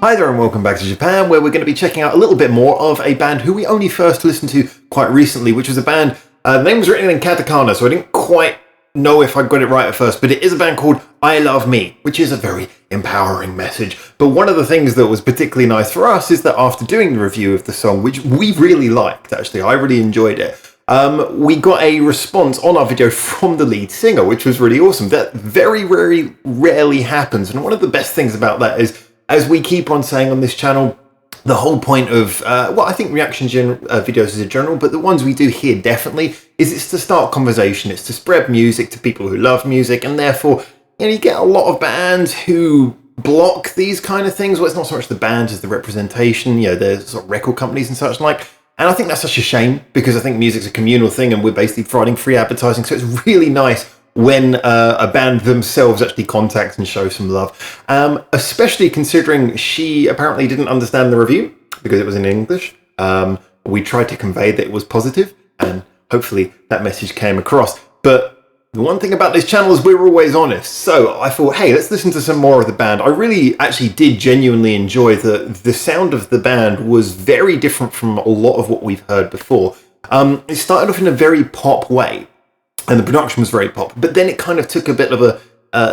Hi there and welcome back to Japan, where we're going to be checking out a little bit more of a band who we only first listened to quite recently, which was a band, the name was written in katakana, so I didn't quite know if I got it right at first, but it is a band called ailuvmi, which is a very empowering message. But one of the things that was particularly nice for us is that after doing the review of the song, which we really liked, actually, I really enjoyed it, we got a response on our video from the lead singer, which was really awesome. That very, very rarely happens, and one of the best things about that is, as we keep on saying on this channel, the whole point of, I think reaction videos as a general, but the ones we do here definitely, is it's to start conversation, it's to spread music to people who love music, and therefore, you get a lot of bands who block these kind of things. Well, it's not so much the bands as the representation, there's sort of record companies and such like, and I think that's such a shame, because I think music's a communal thing, and we're basically providing free advertising, so it's really nice when a band themselves actually contacts and shows some love. Especially considering she apparently didn't understand the review because it was in English. We tried to convey that it was positive, and hopefully that message came across. But the one thing about this channel is we're always honest. So I thought, hey, let's listen to some more of the band. I really actually did genuinely enjoy the sound of the band was very different from a lot of what we've heard before. It started off in a very pop way, and the production was very pop, but then it kind of took a bit of a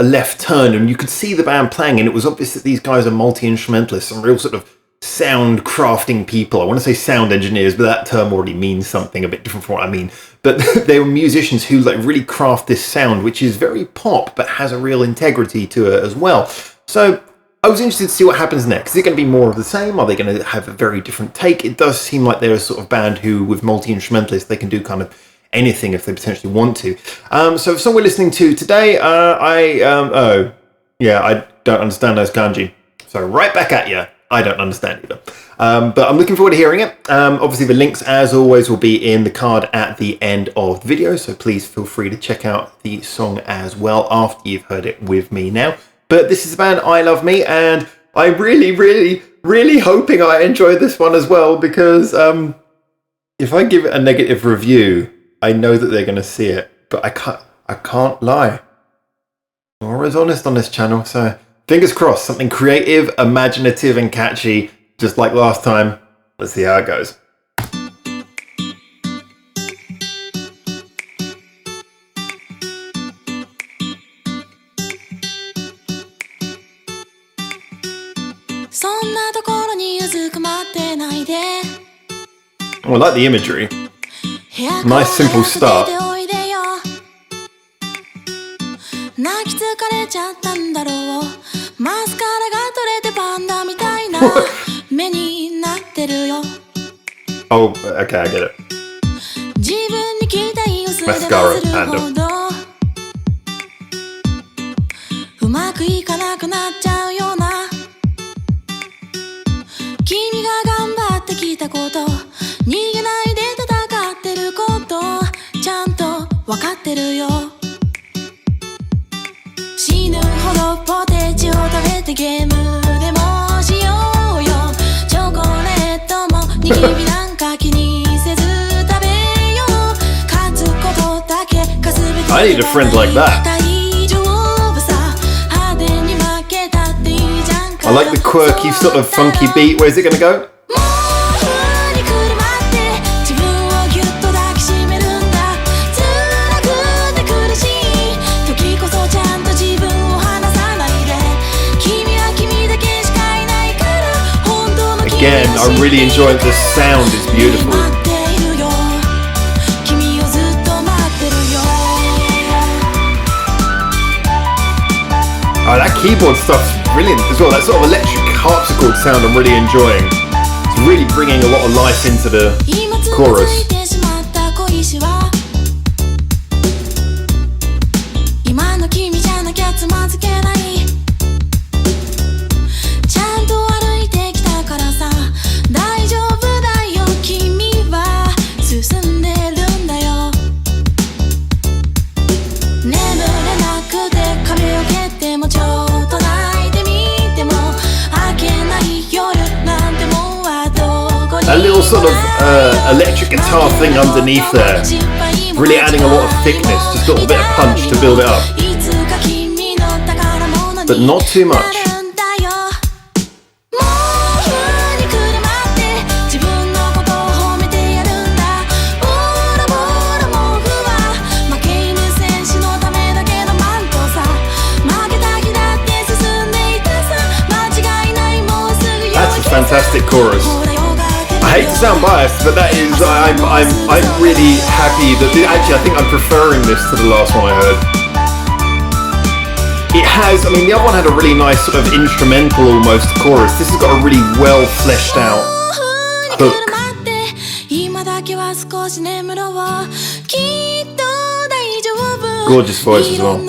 left turn, and you could see the band playing, and it was obvious that these guys are multi-instrumentalists, some real sort of sound crafting people. I want to say sound engineers, but that term already means something a bit different from what I mean. But they were musicians who really craft this sound, which is very pop, but has a real integrity to it as well. So I was interested to see what happens next. Is it going to be more of the same? Are they going to have a very different take? It does seem like they're a sort of band who, with multi-instrumentalists, they can do kind of anything if they potentially want to. So the song we're listening to today, I don't understand those kanji. So right back at you. I don't understand either. But I'm looking forward to hearing it. Obviously the links, as always, will be in the card at the end of the video, so please feel free to check out the song as well after you've heard it with me now. But this is the band ailuvmi, and I'm really, really, really hoping I enjoy this one as well, because if I give it a negative review, I know that they're going to see it, but I can't lie. I'm always honest on this channel, so fingers crossed, something creative, imaginative, and catchy, just like last time. Let's see how it goes. Oh, I like the imagery. Nice simple start. Oh, okay, I get it. Mascara panda. I need a friend like that. I like the quirky sort of funky beat. Where's it gonna go? Again, I'm really enjoying the sound, it's beautiful. Oh, that keyboard stuff's brilliant as well. That sort of electric harpsichord sound I'm really enjoying. It's really bringing a lot of life into the chorus. That little sort of electric guitar thing underneath there, really adding a lot of thickness, just a little bit of punch to build it up, but not too much. fantastic chorus. I hate to sound biased, but that is, I'm really happy that, actually I think I'm preferring this to the last one I heard. It has, I mean the other one had a really nice sort of instrumental almost chorus. This has got a really well fleshed out hook. Gorgeous voice as well.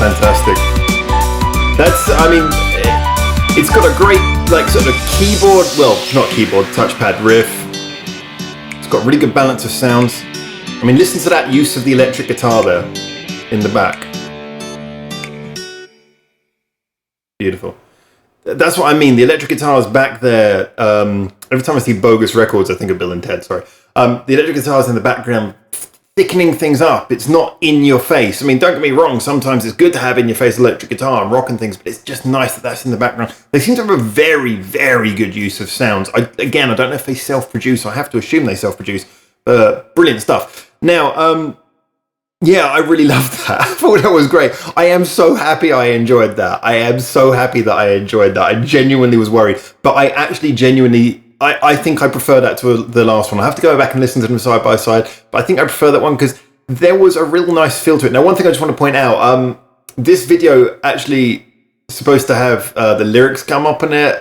Fantastic. That's, I mean, it's got a great, like, sort of keyboard, well, not keyboard, touchpad riff. It's got really good balance of sounds. I mean, listen to that use of the electric guitar there in the back. Beautiful. That's what I mean. The electric guitar is back there. Every time I see Bogus Records, I think of Bill and Ted, sorry. The electric guitar is in the background, thickening things up. It's not in your face. I mean, don't get me wrong, sometimes it's good to have in your face electric guitar and rock and things, but it's just nice that that's in the background. They seem to have a very, very good use of sounds. Again, I don't know if they self-produce. I have to assume they self-produce. Brilliant stuff. Now, yeah, I really loved that. I thought that was great. I am so happy I enjoyed that. I am so happy that I enjoyed that. I genuinely was worried, but I actually genuinely, I think I prefer that to the last one. I have to go back and listen to them side by side, but I think I prefer that one because there was a real nice feel to it. Now, one thing I just want to point out, this video actually supposed to have the lyrics come up in it.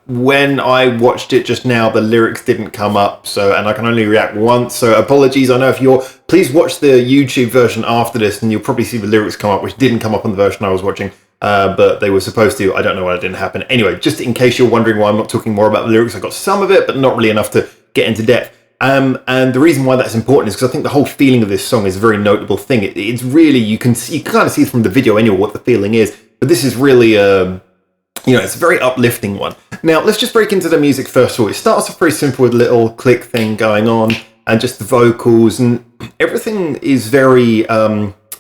When I watched it just now, the lyrics didn't come up, and I can only react once, so apologies. I know if please watch the YouTube version after this, and you'll probably see the lyrics come up, which didn't come up on the version I was watching. But they were supposed to. I don't know why it didn't happen. Anyway, just in case you're wondering why I'm not talking more about the lyrics, I got some of it, but not really enough to get into depth. And the reason why that's important is because I think the whole feeling of this song is a very notable thing. It's really, you can kind of see from the video anyway what the feeling is. But this is really, it's a very uplifting one. Now, let's just break into the music first of all. It starts off very simple with a little click thing going on and just the vocals, and everything is very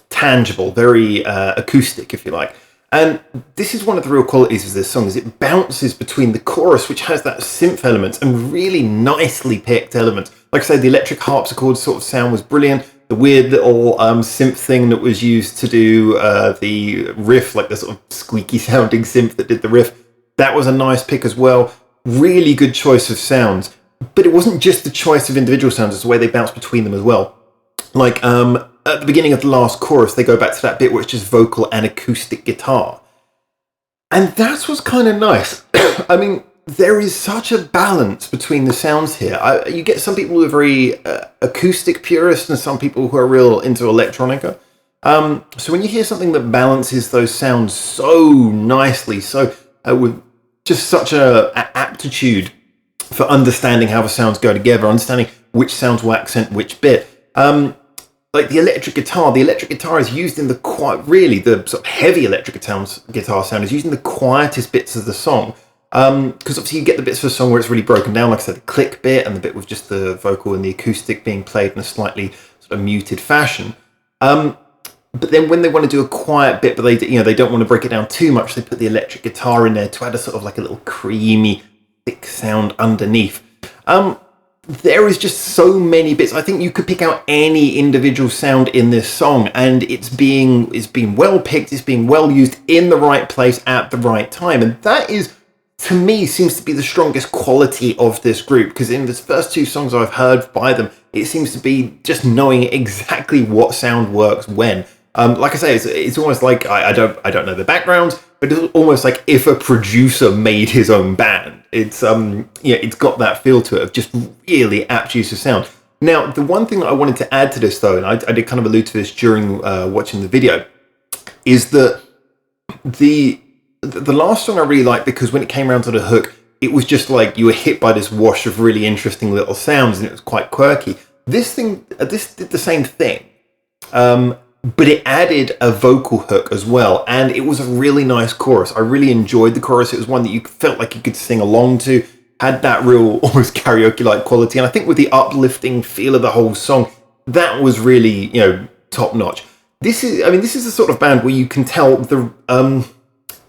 tangible, very acoustic, if you like. And this is one of the real qualities of this song, is it bounces between the chorus, which has that synth element, and really nicely picked elements. Like I said, the electric harpsichord sort of sound was brilliant. The weird little synth thing that was used to do the riff, like the sort of squeaky sounding synth that did the riff, that was a nice pick as well. Really good choice of sounds. But it wasn't just the choice of individual sounds, it's the way they bounce between them as well. Like, at the beginning of the last chorus, they go back to that bit where it's just vocal and acoustic guitar. And that's what's kind of nice. I mean, there is such a balance between the sounds here. You get some people who are very acoustic purists and some people who are real into electronica. So when you hear something that balances those sounds so nicely, so with just such a aptitude for understanding how the sounds go together, understanding which sounds will accent which bit. Like the electric guitar is used in the the sort of heavy electric guitar sound is used in the quietest bits of the song. Because obviously you get the bits of the song where it's really broken down, like I said, the click bit and the bit with just the vocal and the acoustic being played in a slightly sort of muted fashion. But then when they want to do a quiet bit, but they don't want to break it down too much, they put the electric guitar in there to add a sort of like a little creamy, thick sound underneath. There is just so many bits. I think you could pick out any individual sound in this song, and it's being well picked, it's being well used in the right place at the right time, and that is, to me, seems to be the strongest quality of this group, because in the first two songs I've heard by them, it seems to be just knowing exactly what sound works when. Like I say, it's almost like I don't know the backgrounds, but it's almost like if a producer made his own band. It's it's got that feel to it of just really apt use of sound. Now, the one thing that I wanted to add to this, though, and I did kind of allude to this during watching the video, is that the last song I really liked, because when it came around to the hook, it was just like you were hit by this wash of really interesting little sounds, and it was quite quirky. This did the same thing, but it added a vocal hook as well, and it was a really nice chorus. I really enjoyed the chorus. It was one that you felt like you could sing along to, had that real almost karaoke-like quality, and I think with the uplifting feel of the whole song, that was really, top-notch. This is the sort of band where you can tell the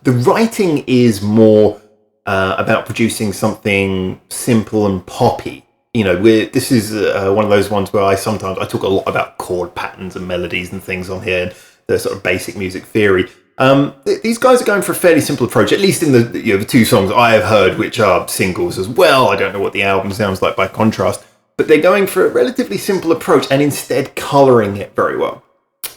writing is more about producing something simple and poppy. This is one of those ones where I talk a lot about chord patterns and melodies and things on here, and the sort of basic music theory. These guys are going for a fairly simple approach, at least in the two songs I have heard, which are singles as well. I don't know what the album sounds like by contrast, but they're going for a relatively simple approach and instead colouring it very well.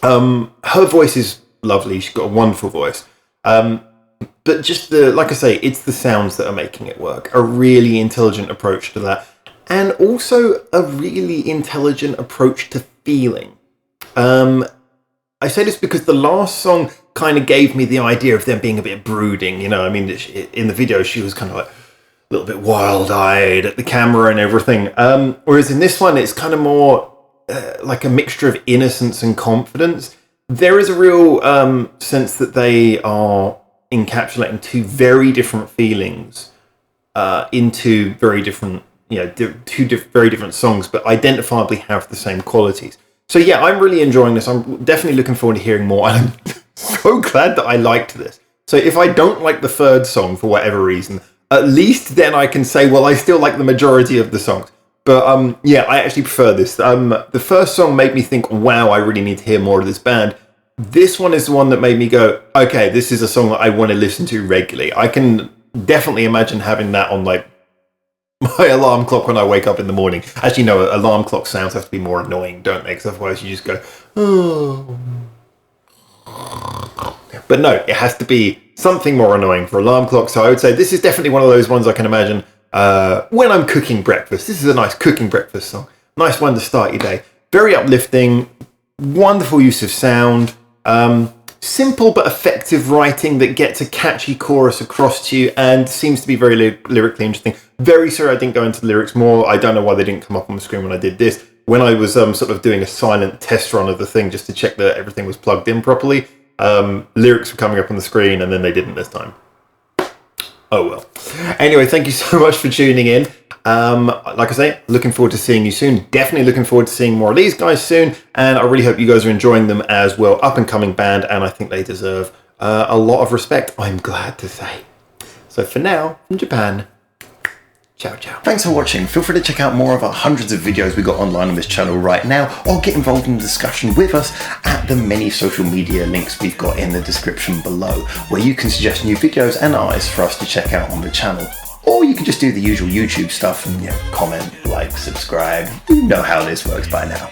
Her voice is lovely. She's got a wonderful voice. But just like I say, it's the sounds that are making it work. A really intelligent approach to that. And also a really intelligent approach to feeling. I say this because the last song kind of gave me the idea of them being a bit brooding. In the video, she was kind of like a little bit wild-eyed at the camera and everything. Whereas in this one, it's kind of more like a mixture of innocence and confidence. There is a real sense that they are encapsulating two very different feelings into very different, very different songs, but identifiably have the same qualities. So yeah, I'm really enjoying this. I'm definitely looking forward to hearing more, and I'm so glad that I liked this. So if I don't like the third song for whatever reason, at least then I can say, well, I still like the majority of the songs. But yeah, I actually prefer this. The first song made me think, wow, I really need to hear more of this band. This one is the one that made me go, okay, this is a song that I want to listen to regularly. I can definitely imagine having that on like my alarm clock when I wake up in the morning. Actually, no, alarm clock sounds have to be more annoying, don't they? Because otherwise you just go, oh. But no, it has to be something more annoying for alarm clock. So I would say this is definitely one of those ones I can imagine when I'm cooking breakfast. This is a nice cooking breakfast song. Nice one to start your day. Very uplifting, wonderful use of sound. Simple but effective writing that gets a catchy chorus across to you and seems to be very lyrically interesting. Very sorry I didn't go into the lyrics more. I don't know why they didn't come up on the screen when I did this. When I was sort of doing a silent test run of the thing just to check that everything was plugged in properly, lyrics were coming up on the screen and then they didn't this time. Oh well. Anyway, thank you so much for tuning in. Like I say, looking forward to seeing you soon. Definitely looking forward to seeing more of these guys soon, and I really hope you guys are enjoying them as well. Up and coming band, and I think they deserve a lot of respect, I'm glad to say. So for now, from Japan, ciao ciao. Thanks for watching. Feel free to check out more of our hundreds of videos we got online on this channel right now, or get involved in the discussion with us at the many social media links we've got in the description below, where you can suggest new videos and artists for us to check out on the channel. Or you can just do the usual YouTube stuff and comment, like, subscribe. You know how this works by now.